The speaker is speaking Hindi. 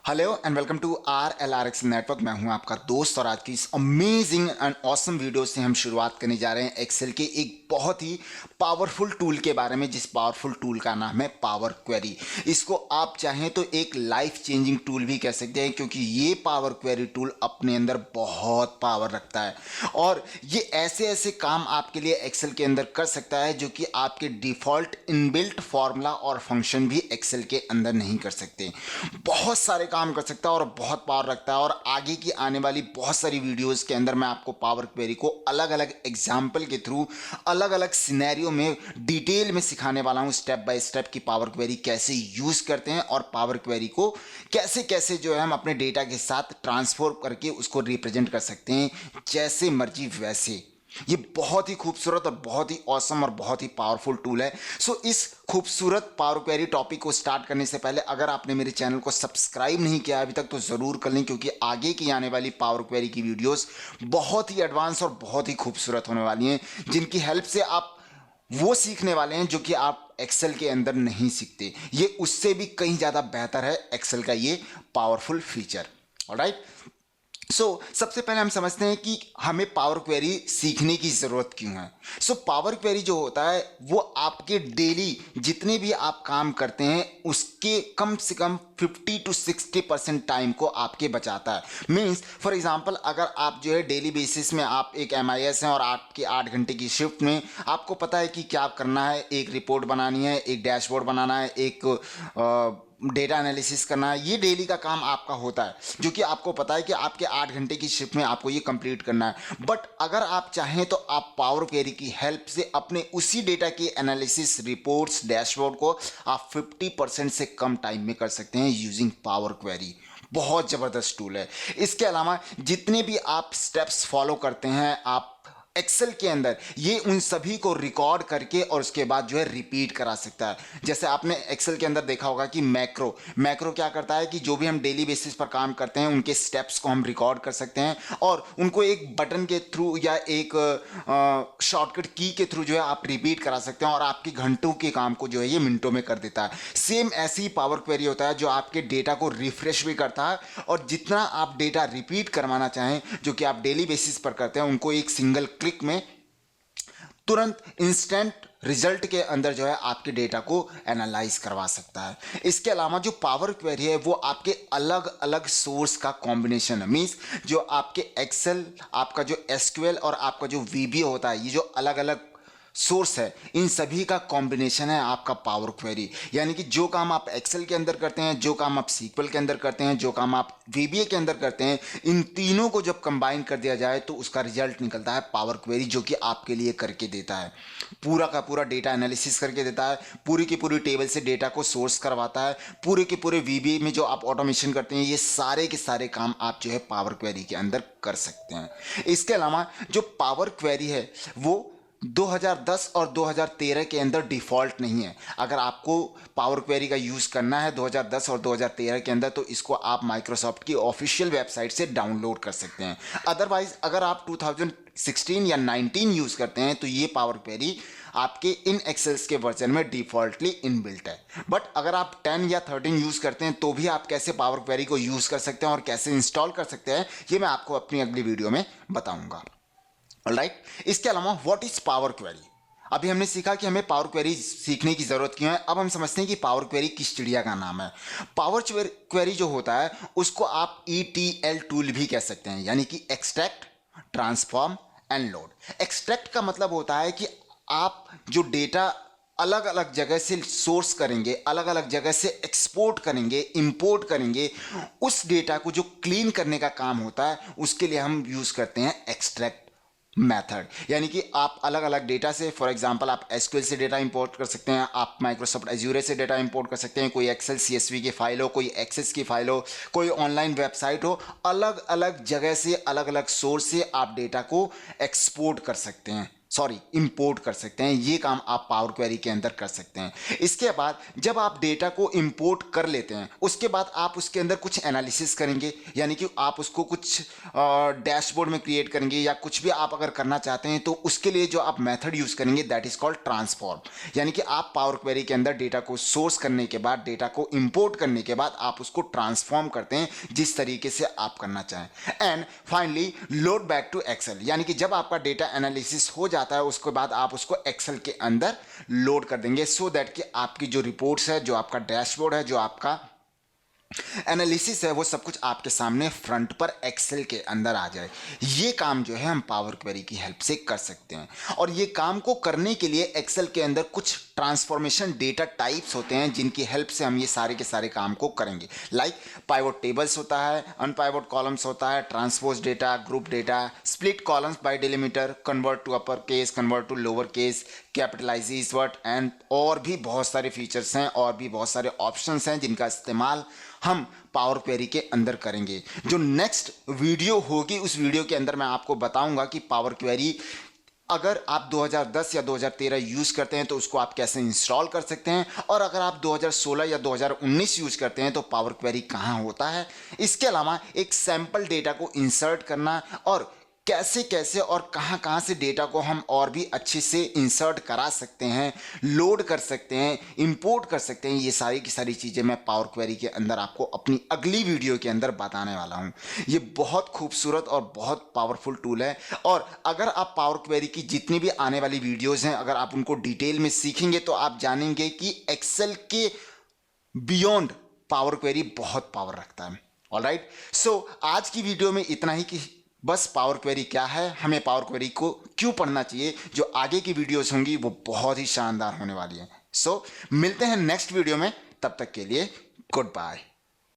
Hello and welcome to R L R X network. मैं हूं आपका दोस्त और आज की इस अमेजिंग एंड ऑसम वीडियो से हम शुरुआत करने जा रहे हैं एक्सेल के एक बहुत ही पावरफुल टूल के बारे में, जिस पावरफुल टूल का नाम है पावर क्वेरी। इसको आप चाहें तो एक लाइफ चेंजिंग टूल भी कह सकते हैं, क्योंकि ये पावर क्वेरी टूल अपने अंदर बहुत पावर रखता है और ये ऐसे ऐसे काम आपके लिए एक्सेल के अंदर कर सकता है जो कि आपके डिफॉल्ट इनबिल्ट फॉर्मूला और फंक्शन भी एक्सेल के अंदर नहीं कर सकते। बहुत सारे काम कर सकता है और बहुत पावर रखता है और आगे की आने वाली बहुत सारी वीडियोस के अंदर मैं आपको पावर क्वेरी को अलग अलग एग्जाम्पल के थ्रू अलग अलग सिनेरियो में डिटेल में सिखाने वाला हूं, स्टेप बाय स्टेप की पावर क्वेरी कैसे यूज करते हैं और पावर क्वेरी को कैसे कैसे जो है हम अपने डेटा के साथ ट्रांसफॉर्म करके उसको रिप्रेजेंट कर सकते हैं जैसे मर्जी वैसे। ये बहुत ही खूबसूरत और बहुत ही ऑसम और बहुत ही पावरफुल टूल है। सो इस खूबसूरत पावर क्वेरी टॉपिक को स्टार्ट करने से पहले अगर आपने मेरे चैनल को सब्सक्राइब नहीं किया अभी तक तो जरूर कर लें, क्योंकि आगे की आने वाली पावर क्वेरी की वीडियोस बहुत ही एडवांस और बहुत ही खूबसूरत होने वाली हैं, जिनकी हेल्प से आप वो सीखने वाले हैं जो कि आप एक्सेल के अंदर नहीं सीखते। ये उससे भी कहीं ज्यादा बेहतर है एक्सेल का ये पावरफुल फीचर। ऑलराइट, सबसे पहले हम समझते हैं कि हमें पावर क्वेरी सीखने की जरूरत क्यों है। पावर क्वेरी जो होता है वो आपके डेली जितने भी आप काम करते हैं उसके कम से कम 50 to 60% टाइम को आपके बचाता है। मींस फॉर एग्जांपल, अगर आप जो है डेली बेसिस में आप एक MIS हैं और आपकी 8 घंटे की शिफ्ट में आपको पता है कि क्या करना है, एक रिपोर्ट बनानी है, एक डैशबोर्ड बनाना है, एक डेटा एनालिसिस करना है, ये डेली का काम आपका होता है जो कि आपको पता है कि आपके 8 घंटे की शिफ्ट में आपको ये कंप्लीट करना है। बट अगर आप चाहें तो आप पावर क्वेरी की हेल्प से अपने उसी डेटा की एनालिसिस, रिपोर्ट्स, डैशबोर्ड को आप 50% से कम टाइम में कर सकते हैं यूजिंग पावर क्वेरी। बहुत जबरदस्त टूल है। इसके अलावा जितने भी आप स्टेप्स फॉलो करते हैं आप एक्सेल के अंदर, ये उन सभी को रिकॉर्ड करके और उसके बाद जो है रिपीट करा सकता है। जैसे आपने एक्सेल के अंदर देखा होगा कि मैक्रो मैक्रो क्या करता है कि जो भी हम डेली बेसिस पर काम करते हैं उनके स्टेप्स को हम रिकॉर्ड कर सकते हैं और उनको एक बटन के थ्रू या एक शॉर्टकट की के थ्रू जो है आप रिपीट करा सकते हैं और आपके घंटों के काम को जो है ये मिनटों में कर देता है। सेम ऐसी ही पावर क्वेरी होता है जो आपके डेटा को रिफ्रेश भी करता है और जितना आप डेटा रिपीट करवाना चाहें जो कि आप डेली बेसिस पर करते हैं उनको एक सिंगल क्लिक में तुरंत इंस्टेंट रिजल्ट के अंदर जो है आपके डेटा को एनालाइज करवा सकता है। इसके अलावा जो पावर क्वेरी है वो आपके अलग अलग सोर्स का कॉम्बिनेशन है। मींस जो आपके एक्सेल, आपका जो SQL और आपका जो VBA होता है, ये जो अलग अलग सोर्स है इन सभी का कॉम्बिनेशन है आपका पावर क्वेरी। यानी कि जो काम आप एक्सेल के अंदर करते हैं, जो काम आप सीक्वल के अंदर करते हैं, जो काम आप VBA के अंदर करते हैं, इन तीनों को जब कंबाइन कर दिया जाए तो उसका रिजल्ट निकलता है पावर क्वेरी, जो कि आपके लिए करके देता है, पूरा का पूरा डेटा एनालिसिस करके देता है, पूरी की पूरी टेबल से डेटा को सोर्स करवाता है, पूरे के पूरे VBA में जो आप ऑटोमेशन करते हैं ये सारे के सारे काम आप जो है पावर क्वेरी के अंदर कर सकते हैं। इसके अलावा जो पावर क्वेरी है वो 2010 और 2013 के अंदर डिफॉल्ट नहीं है। अगर आपको पावर क्वेरी का यूज़ करना है 2010 और 2013 के अंदर तो इसको आप माइक्रोसॉफ्ट की ऑफिशियल वेबसाइट से डाउनलोड कर सकते हैं। अदरवाइज अगर आप 2016 या 19 यूज़ करते हैं तो ये पावर क्वेरी आपके इन एक्सेल्स के वर्जन में डिफॉल्टली इनबिल्ट है। बट अगर आप 10 या 13 यूज़ करते हैं तो भी आप कैसे पावर क्वेरी को यूज़ कर सकते हैं और कैसे इंस्टॉल कर सकते हैं ये मैं आपको अपनी अगली वीडियो में बताऊंगा। ऑलराइट, इसके अलावा व्हाट इज पावर क्वेरी। अभी हमने सीखा कि हमें पावर क्वेरी सीखने की जरूरत क्यों है। अब हम समझते हैं कि पावर क्वेरी किस चिड़िया का नाम है। पावर क्वेरी जो होता है उसको आप ETL टूल भी कह सकते हैं, यानी कि extract, transform and load. Extract का मतलब होता है कि आप जो डेटा अलग अलग जगह से सोर्स करेंगे, अलग अलग जगह से एक्सपोर्ट करेंगे, इंपोर्ट करेंगे, उस डेटा को जो क्लीन करने का काम होता है उसके लिए हम यूज करते हैं एक्सट्रैक्ट मेथड। यानी कि आप अलग अलग डेटा से, फॉर एग्जांपल आप SQL से डेटा इंपोर्ट कर सकते हैं, आप माइक्रोसॉफ्ट एज्यूर से डेटा इंपोर्ट कर सकते हैं, कोई एक्सेल CSV की फाइल हो, कोई एक्सेस की फाइल हो, कोई ऑनलाइन वेबसाइट हो, अलग अलग जगह से अलग अलग सोर्स से आप डेटा को एक्सपोर्ट कर सकते हैं। सॉरी इंपोर्ट कर सकते हैं। ये काम आप पावर क्वेरी के अंदर कर सकते हैं। इसके बाद जब आप डेटा को इंपोर्ट कर लेते हैं उसके बाद आप उसके अंदर कुछ एनालिसिस करेंगे, यानी कि आप उसको कुछ डैशबोर्ड में क्रिएट करेंगे या कुछ भी आप अगर करना चाहते हैं तो उसके लिए जो आप मेथड यूज करेंगे दैट इज कॉल्ड ट्रांसफॉर्म। यानी कि आप पावर क्वेरी के अंदर डेटा को सोर्स करने के बाद, डेटा को इंपोर्ट करने के बाद आप उसको ट्रांसफॉर्म करते हैं जिस तरीके से आप करना चाहें। And finally load back to Excel, यानी कि जब आपका डेटा एनालिसिस हो जाता है उसके बाद आप उसको एक्सेल के अंदर लोड कर देंगे सो दैट कि आपकी जो रिपोर्ट्स है, जो आपका डैशबोर्ड है, जो आपका एनालिसिस है, वो सब कुछ आपके सामने फ्रंट पर एक्सेल के अंदर आ जाए। ये काम जो है हम पावर क्वेरी की हेल्प से कर सकते हैं। और ये काम को करने के लिए एक्सेल के अंदर कुछ ट्रांसफॉर्मेशन डेटा टाइप्स होते हैं जिनकी हेल्प से हम ये सारे के सारे काम को करेंगे। लाइक पाइवोट टेबल्स होता है, अनपाइवोट कॉलम्स होता है, transpose data, group data, split columns by delimiter, convert to upper case, convert to lower case, capitalize word and और भी बहुत सारे फीचर्स हैं और भी बहुत सारे ऑप्शंस हैं जिनका इस्तेमाल हम पावर क्वेरी के अंदर करेंगे। जो नेक्स्ट वीडियो होगी उस वीडियो के अंदर मैं आपको बताऊंगा कि पावर क्वेरी अगर आप 2010 या 2013 यूज करते हैं तो उसको आप कैसे इंस्टॉल कर सकते हैं, और अगर आप 2016 या 2019 यूज करते हैं तो पावर क्वेरी कहां होता है। इसके अलावा एक सैंपल डेटा को इंसर्ट करना और कैसे कैसे और कहां कहां से डेटा को हम और भी अच्छे से इंसर्ट करा सकते हैं, लोड कर सकते हैं, इंपोर्ट कर सकते हैं, ये सारी की सारी चीज़ें मैं पावर क्वेरी के अंदर आपको अपनी अगली वीडियो के अंदर बताने वाला हूं। ये बहुत खूबसूरत और बहुत पावरफुल टूल है, और अगर आप पावर क्वेरी की जितनी भी आने वाली वीडियोज़ हैं अगर आप उनको डिटेल में सीखेंगे तो आप जानेंगे कि एक्सेल के बियॉन्ड पावर क्वेरी बहुत पावर रखता है। ऑलराइट, सो आज की वीडियो में इतना ही कि बस पावर क्वेरी क्या है, हमें पावर क्वेरी को क्यों पढ़ना चाहिए। जो आगे की वीडियोस होंगी वो बहुत ही शानदार होने वाली है। सो मिलते हैं नेक्स्ट वीडियो में, तब तक के लिए गुड बाय।